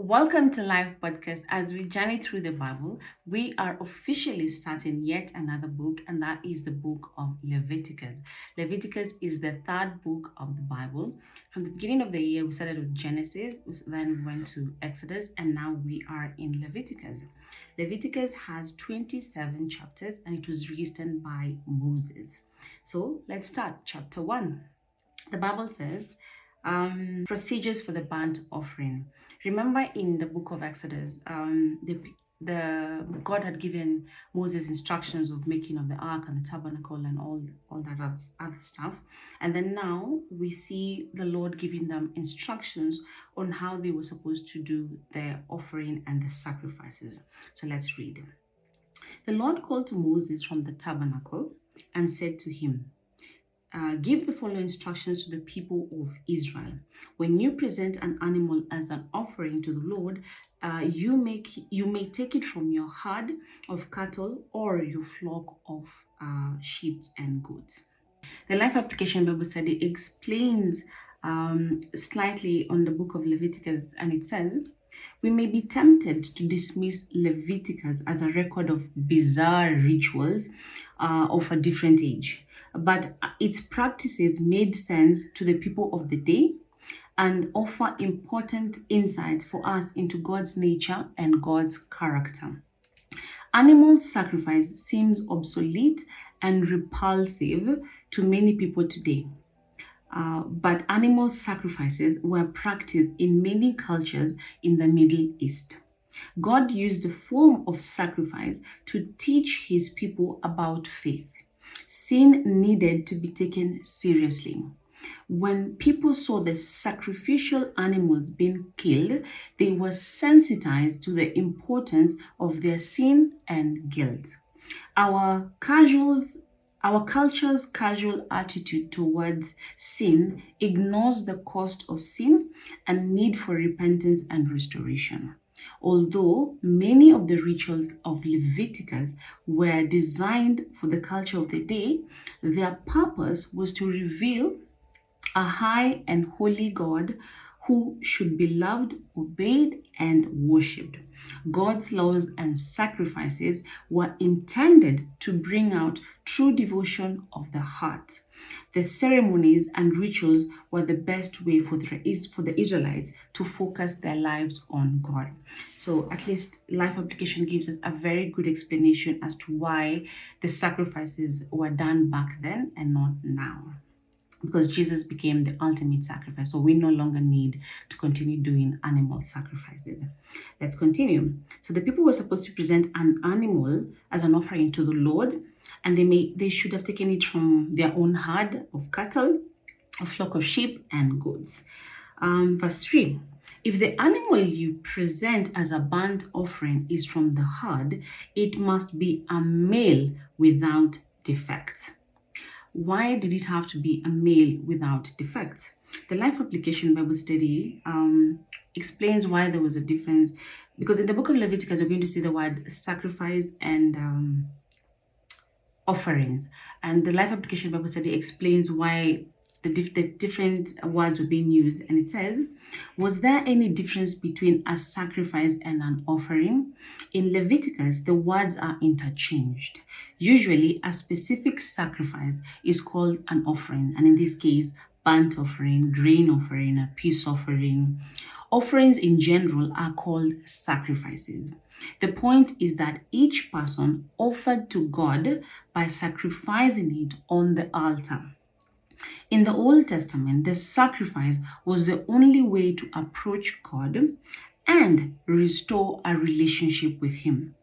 Welcome to Live Podcast. As we journey through the Bible, we are officially starting yet another book, and that is the book of Leviticus. Leviticus is the third book of the Bible. From the beginning of the year, we started with Genesis, then we went to Exodus, and now we are in Leviticus. Leviticus has 27 chapters, and it was written by Moses. So let's start. Chapter 1. The Bible says, procedures for the burnt offering. Remember in the book of Exodus, the God had given Moses instructions of making of the ark and the tabernacle and all that other stuff. And then now we see the Lord giving them instructions on how they were supposed to do their offering and the sacrifices. So let's read. The Lord called to Moses from the tabernacle and said to him, give the following instructions to the people of Israel. When you present an animal as an offering to the Lord, you may take it from your herd of cattle or your flock of sheep and goats. The Life Application Bible Study explains slightly on the book of Leviticus, and it says, we may be tempted to dismiss Leviticus as a record of bizarre rituals of a different age, but its practices made sense to the people of the day and offer important insights for us into God's nature and God's character. Animal sacrifice seems obsolete and repulsive to many people today. But animal sacrifices were practiced in many cultures in the Middle East. God used the form of sacrifice to teach his people about faith. Sin needed to be taken seriously. When people saw the sacrificial animals being killed, they were sensitized to the importance of their sin and guilt. Our culture's casual attitude towards sin ignores the cost of sin and need for repentance and restoration. Although many of the rituals of Leviticus were designed for the culture of the day, their purpose was to reveal a high and holy God who should be loved, obeyed, and worshipped. God's laws and sacrifices were intended to bring out true devotion of the heart. The ceremonies and rituals were the best way for the Israelites to focus their lives on God. So at least Life Application gives us a very good explanation as to why the sacrifices were done back then and not now. Because Jesus became the ultimate sacrifice. So we no longer need to continue doing animal sacrifices. Let's continue. So the people were supposed to present an animal as an offering to the Lord, and they should have taken it from their own herd of cattle, a flock of sheep and goats. Verse 3. If the animal you present as a burnt offering is from the herd, it must be a male without defect. Why did it have to be a male without defects? The Life Application Bible Study explains why there was a difference, because in the book of Leviticus, we're going to see the word sacrifice and offerings. And the Life Application Bible Study explains why the different words were being used. And it says, was there any difference between a sacrifice and an offering? In Leviticus, the words are interchanged. Usually, a specific sacrifice is called an offering. And in this case, burnt offering, grain offering, a peace offering. Offerings in general are called sacrifices. The point is that each person offered to God by sacrificing it on the altar. In the Old Testament, the sacrifice was the only way to approach God and restore a relationship with him.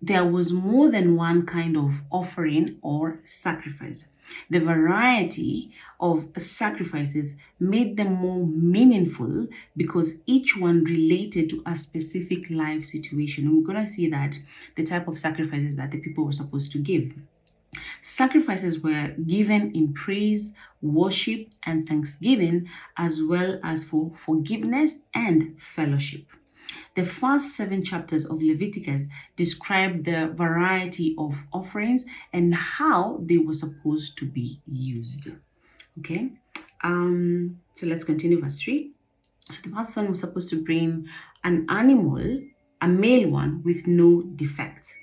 There was more than one kind of offering or sacrifice. The variety of sacrifices made them more meaningful because each one related to a specific life situation. And we're going to see that the type of sacrifices that the people were supposed to give. Sacrifices were given in praise, worship, and thanksgiving, as well as for forgiveness and fellowship. The first 7 chapters of Leviticus describe the variety of offerings and how they were supposed to be used. Okay, so let's continue verse 3. So the person was supposed to bring an animal, a male one with no defects,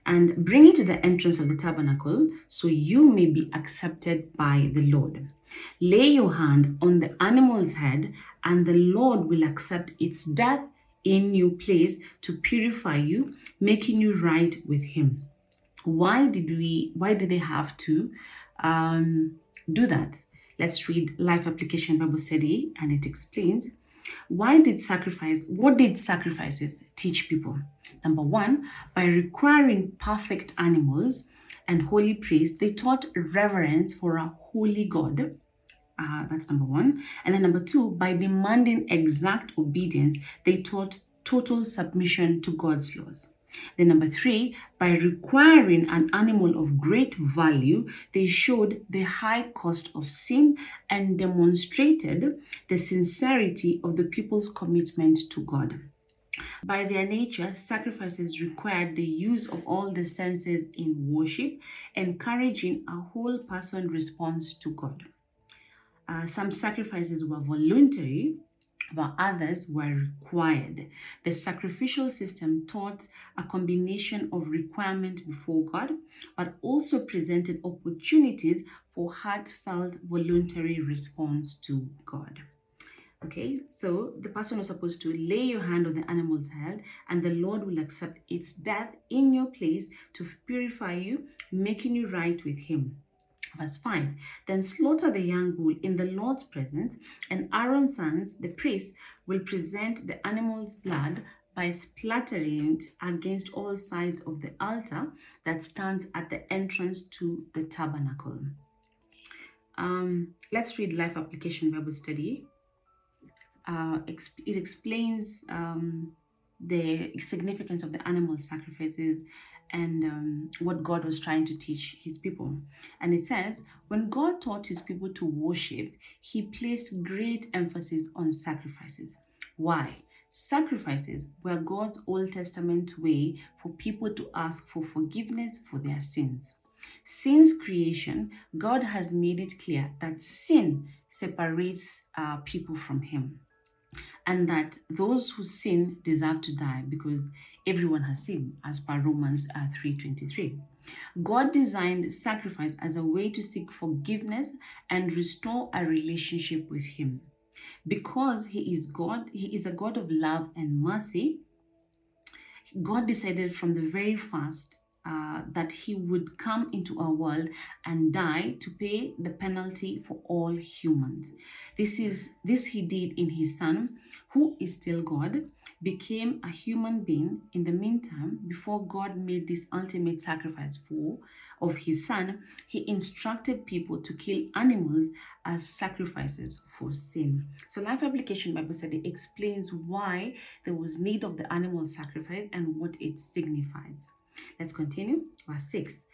and bring it to the entrance of the tabernacle so you may be accepted by the Lord. Lay your hand on the animal's head, and the Lord will accept its death in your place to purify you, making you right with Him. Why did they have to do that? Let's read Life Application Bible Study, and it explains what did sacrifices teach people? Number one, by requiring perfect animals and holy praise, they taught reverence for a holy God. That's number one. And then number two, by demanding exact obedience, they taught total submission to God's laws. Then number three, by requiring an animal of great value, they showed the high cost of sin and demonstrated the sincerity of the people's commitment to God. By their nature, sacrifices required the use of all the senses in worship, encouraging a whole person response to God. Some sacrifices were voluntary, while others were required. The sacrificial system taught a combination of requirement before God, but also presented opportunities for heartfelt voluntary response to God. Okay, so the person was supposed to lay your hand on the animal's head, and the Lord will accept its death in your place to purify you, making you right with Him. Verse 5, then slaughter the young bull in the Lord's presence, and Aaron's sons, the priests, will present the animal's blood by splattering it against all sides of the altar that stands at the entrance to the tabernacle. Let's read Life Application Bible Study. It explains the significance of the animal sacrifices and what God was trying to teach His people. And it says, when God taught His people to worship, He placed great emphasis on sacrifices. Why? Sacrifices were God's Old Testament way for people to ask for forgiveness for their sins. Since creation, God has made it clear that sin separates people from Him, and that those who sin deserve to die because everyone has sinned, as per Romans 3:23. God designed sacrifice as a way to seek forgiveness and restore a relationship with Him. Because He is God, He is a God of love and mercy. God decided from the very first that He would come into our world and die to pay the penalty for all humans. This He did in His Son, who is still God, became a human being in the meantime. Before God made this ultimate sacrifice of His Son, He instructed people to kill animals as sacrifices for sin. So Life Application Bible Study explains why there was need of the animal sacrifice and what it signifies. Let's continue. Verse 6.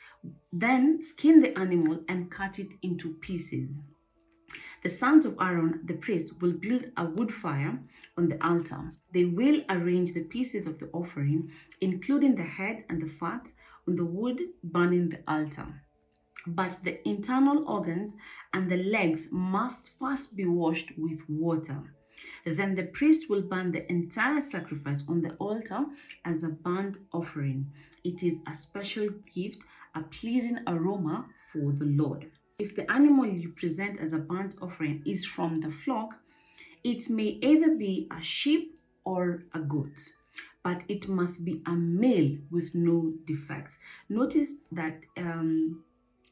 Then skin the animal and cut it into pieces. The sons of Aaron, the priest, will build a wood fire on the altar. They will arrange the pieces of the offering, including the head and the fat, on the wood burning the altar. But the internal organs and the legs must first be washed with water. Then the priest will burn the entire sacrifice on the altar as a burnt offering. It is a special gift, a pleasing aroma for the Lord. If the animal you present as a burnt offering is from the flock, it may either be a sheep or a goat, but it must be a male with no defects. Notice that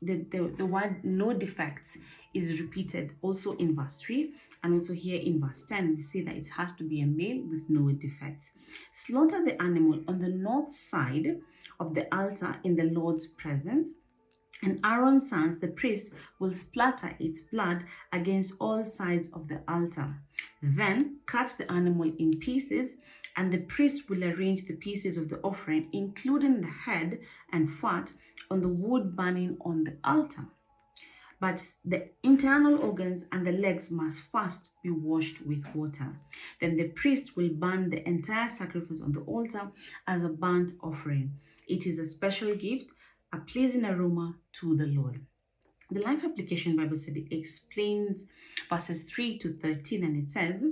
the word no defects is repeated also in verse 3 and also here in verse 10. We see that it has to be a male with no defects. Slaughter the animal on the north side of the altar in the Lord's presence, and Aaron's sons, the priest, will splatter its blood against all sides of the altar. Then cut the animal in pieces, and the priest will arrange the pieces of the offering, including the head and fat, on the wood burning on the altar. But the internal organs and the legs must first be washed with water. Then the priest will burn the entire sacrifice on the altar as a burnt offering. It is a special gift, a pleasing aroma to the Lord. The Life Application Bible Study explains verses 3 to 13, and it says,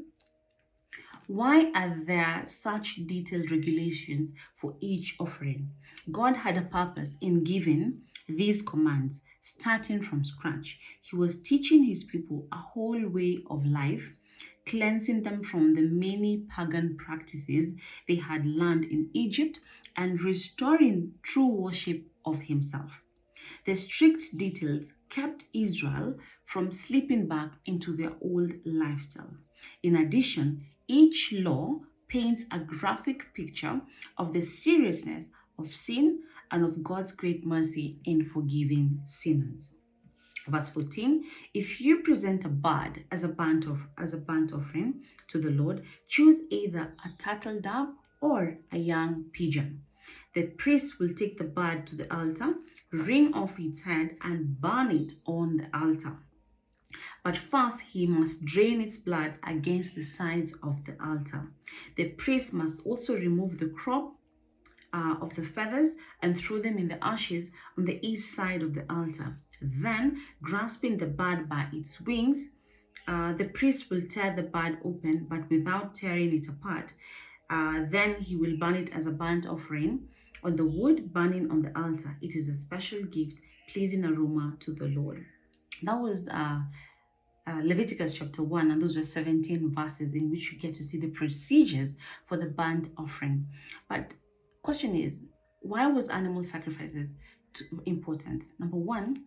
Why are there such detailed regulations for each offering? God had a purpose in giving these commands starting from scratch. He was teaching his people a whole way of life, cleansing them from the many pagan practices they had learned in Egypt and restoring true worship of himself. The strict details kept Israel from slipping back into their old lifestyle. In addition, each law paints a graphic picture of the seriousness of sin and of God's great mercy in forgiving sinners. Verse 14, if you present a bird as a burnt offering to the Lord, choose either a turtle dove or a young pigeon. The priest will take the bird to the altar, wring off its head, and burn it on the altar. But first, he must drain its blood against the sides of the altar. The priest must also remove the crop of the feathers and throw them in the ashes on the east side of the altar. Then, grasping the bird by its wings, the priest will tear the bird open, but without tearing it apart. Then he will burn it as a burnt offering on the wood burning on the altar. It is a special gift, pleasing aroma to the Lord. That was Leviticus chapter 1, and those were 17 verses in which you get to see the procedures for the burnt offering. But question is, why was animal sacrifices important? Number one,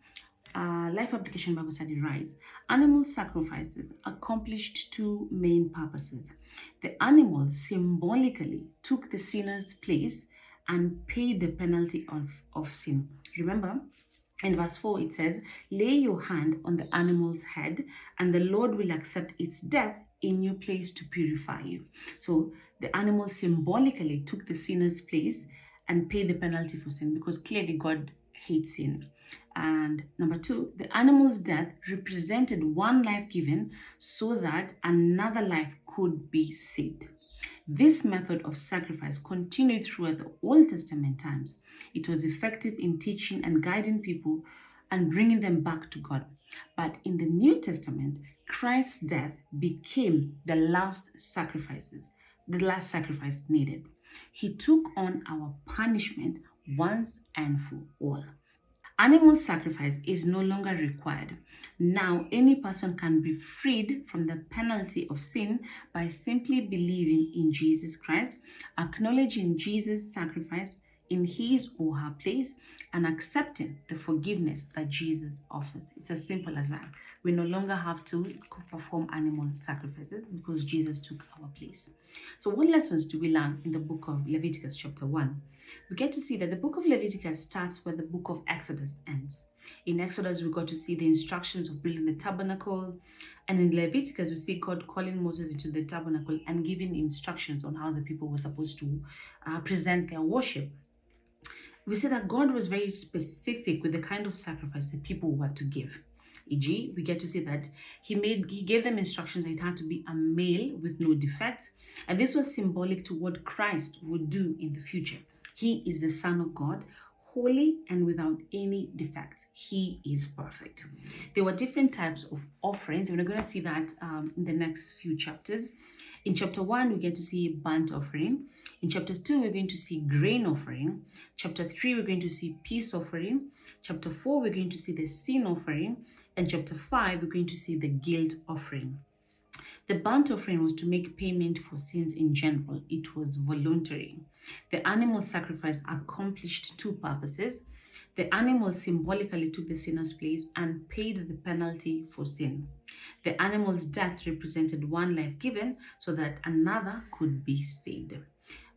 Life Application Bible Study writes, animal sacrifices accomplished two main purposes. The animal symbolically took the sinner's place and paid the penalty of sin. Remember, in verse 4, it says, lay your hand on the animal's head, and the Lord will accept its death in your place to purify you. So the animal symbolically took the sinner's place and paid the penalty for sin, because clearly God hates sin. And number two, the animal's death represented one life given so that another life could be saved. This method of sacrifice continued throughout the Old Testament times. It was effective in teaching and guiding people and bringing them back to God. But in the New Testament, Christ's death became the last sacrifice needed. He took on our punishment once and for all. Animal sacrifice is no longer required. Now, any person can be freed from the penalty of sin by simply believing in Jesus Christ, acknowledging Jesus' sacrifice in his or her place, and accepting the forgiveness that Jesus offers. It's as simple as that. We no longer have to perform animal sacrifices because Jesus took our place. So what lessons do we learn in the book of Leviticus chapter 1? We get to see that the book of Leviticus starts where the book of Exodus ends. In Exodus, we got to see the instructions of building the tabernacle. And in Leviticus, we see God calling Moses into the tabernacle and giving instructions on how the people were supposed to present their worship. We see that God was very specific with the kind of sacrifice that people were to give. E.g., we get to see that he gave them instructions that it had to be a male with no defects, and this was symbolic to what Christ would do in the future. He is the Son of God, holy and without any defects. He is perfect. There were different types of offerings, and we're going to see that in the next few chapters. In chapter 1, we get to see burnt offering. In chapter 2, we're going to see grain offering. Chapter 3, we're going to see peace offering. Chapter 4, we're going to see the sin offering. And chapter 5, we're going to see the guilt offering. The burnt offering was to make payment for sins in general. It was voluntary. The animal sacrifice accomplished two purposes. The animal symbolically took the sinner's place and paid the penalty for sin. The animal's death represented one life given so that another could be saved.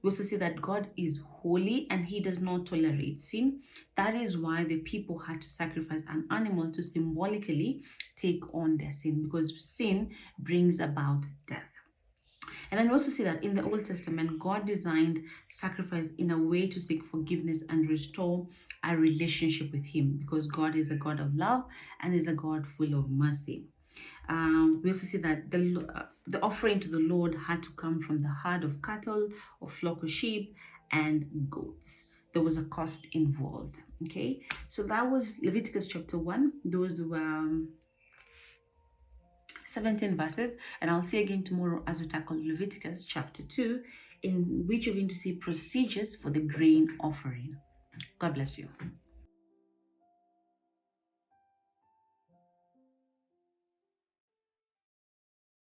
We also see that God is holy and he does not tolerate sin. That is why the people had to sacrifice an animal to symbolically take on their sin, because sin brings about death. And then we also see that in the Old Testament, God designed sacrifice in a way to seek forgiveness and restore our relationship with him, because God is a God of love and is a God full of mercy. We also see that the offering to the Lord had to come from the herd of cattle or flock of sheep and goats. There was a cost involved. Okay, so that was Leviticus chapter 1. Those were 17 verses. And I'll see you again tomorrow as we tackle Leviticus chapter 2, in which you're going to see procedures for the grain offering. God bless you.